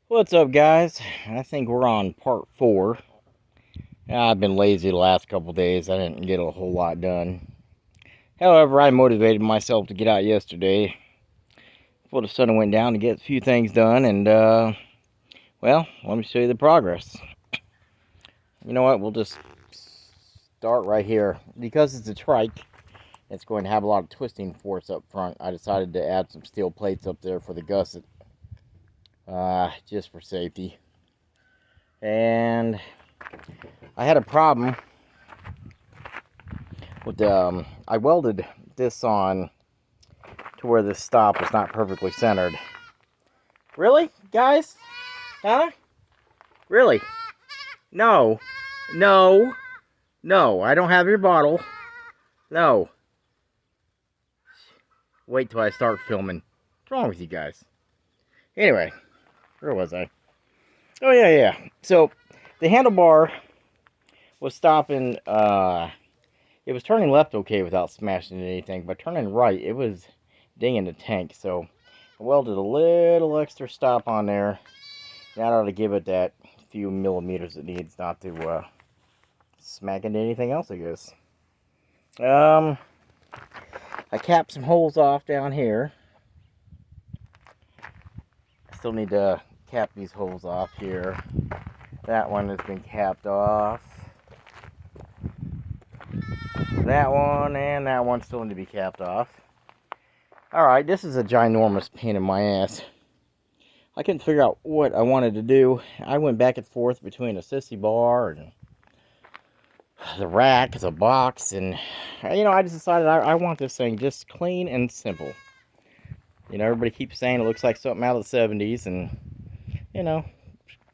What's up, guys? I think we're on part 4. I've been lazy the last couple days. I didn't get a whole lot done. However, I motivated myself to get out yesterday before the sun went down to get a few things done. And, well, let me show you the progress. You know what? We'll just start right here. Because it's a trike, it's going to have a lot of twisting force up front. I decided to add some steel plates up there for the gusset, just for safety. And I had a problem with I welded this on to where this stop was not perfectly centered. Really, guys? Huh? Really? No. No. No. I don't have your bottle. No. Wait till I start filming. What's wrong with you guys? Anyway, where was I? Oh, yeah. So, the handlebar was stopping, it was turning left okay without smashing anything, but turning right, it was dinging the tank. So, I welded a little extra stop on there. That ought to give it that few millimeters it needs not to smack into anything else, I guess. I capped some holes off down here. I still need to cap these holes off here. That one has been capped off. That one and that one still need to be capped off. Alright, this is a ginormous pain in my ass. I couldn't figure out what I wanted to do. I went back and forth between a sissy bar and the rack, the box, and I just decided I want this thing just clean and simple. Everybody keeps saying it looks like something out of the 70s, and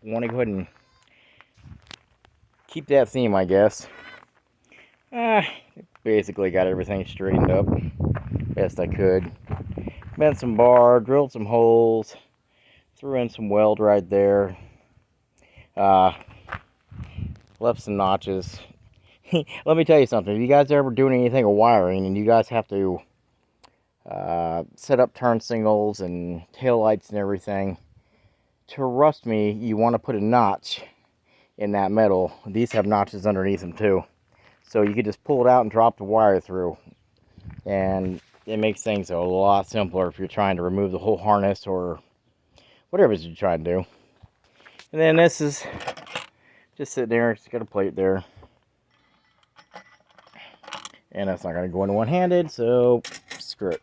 want to go ahead and keep that theme, I guess. Basically got everything straightened up best I could. Bent some bar, drilled some holes, threw in some weld right there. Left some notches. Let me tell you something. If you guys are ever doing anything with wiring and you guys have to set up turn signals and tail lights and everything, trust me, you want to put a notch in that metal. These have notches underneath them too. So you could just pull it out and drop the wire through. And it makes things a lot simpler if you're trying to remove the whole harness or whatever it is you're trying to do. And then this is just sitting there. It's got a plate there. And that's not going to go into one-handed, so screw it.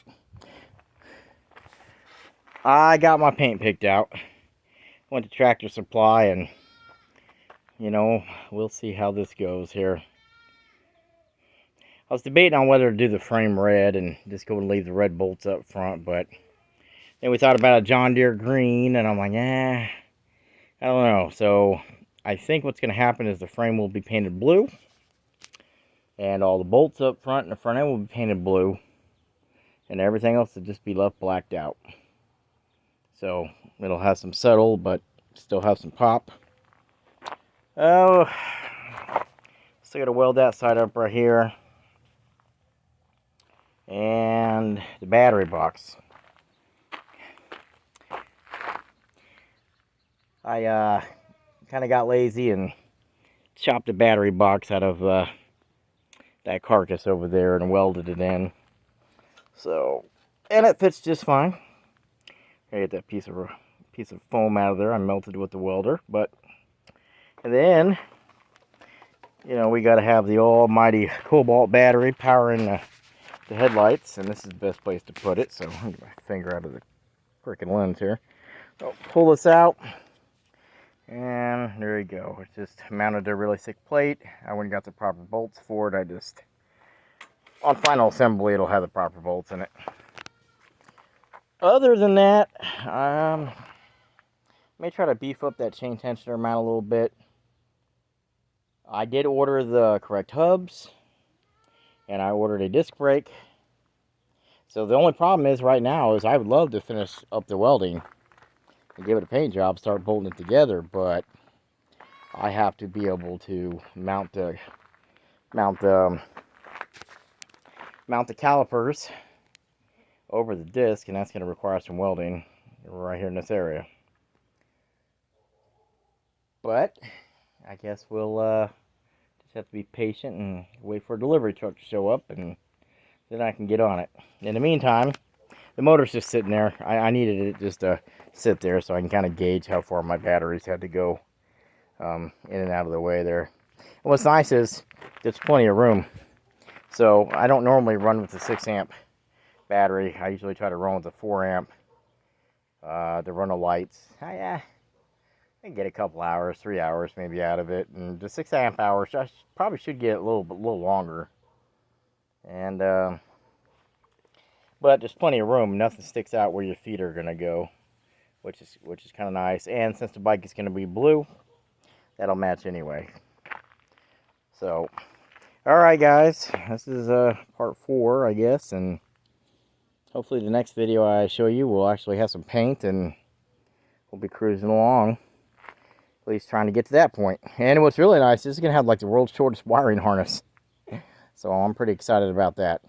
I got my paint picked out. Went to Tractor Supply, and we'll see how this goes here. I was debating on whether to do the frame red and just go and leave the red bolts up front, but then we thought about a John Deere green, and I'm like, I don't know. So I think what's going to happen is the frame will be painted blue, and all the bolts up front and the front end will be painted blue, and everything else will just be left blacked out. So it'll have some subtle, but still have some pop. Oh, still got to weld that side up right here. And the battery box. I kind of got lazy and chopped the battery box out of that carcass over there and welded it in. So, and it fits just fine. I get that piece of foam out of there. I melted with the welder, and then we got to have the almighty cobalt battery powering the headlights, and this is the best place to put it. So I'm gonna get my finger out of the freaking lens here. So pull this out, and there you go. It's just mounted a really thick plate. I went and got the proper bolts for it. On final assembly, it'll have the proper bolts in it. Other than that, may try to beef up that chain tensioner mount a little bit. I did order the correct hubs, and I ordered a disc brake. So the only problem is right now is I would love to finish up the welding and give it a paint job, start bolting it together, but I have to be able to mount the calipers over the disc, and that's going to require some welding right here in this area. But I guess we'll just have to be patient and wait for a delivery truck to show up, and then I can get on it. In the meantime, the motor's just sitting there. I needed it just to sit there so I can kind of gauge how far my batteries had to go in and out of the way there. And what's nice is there's plenty of room. So I don't normally run with the 6 amp battery. I usually try to run with the 4 amp to run the lights. I can get a couple hours, 3 hours maybe out of it. And the 6 amp hours, I probably should get a little longer. And but there's plenty of room. Nothing sticks out where your feet are gonna go, which is kind of nice. And since the bike is gonna be blue, that'll match anyway. So, all right, guys, this is part 4, I guess, and hopefully the next video I show you will actually have some paint, and we'll be cruising along. At least trying to get to that point. And what's really nice is it's gonna have like the world's shortest wiring harness. So I'm pretty excited about that.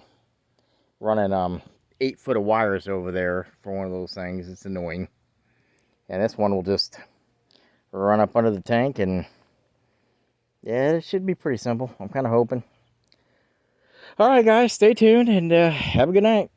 Running 8 foot of wires over there for one of those things. It's annoying. And this one will just run up under the tank, and yeah, it should be pretty simple. I'm kind of hoping. All right, guys, stay tuned, and have a good night.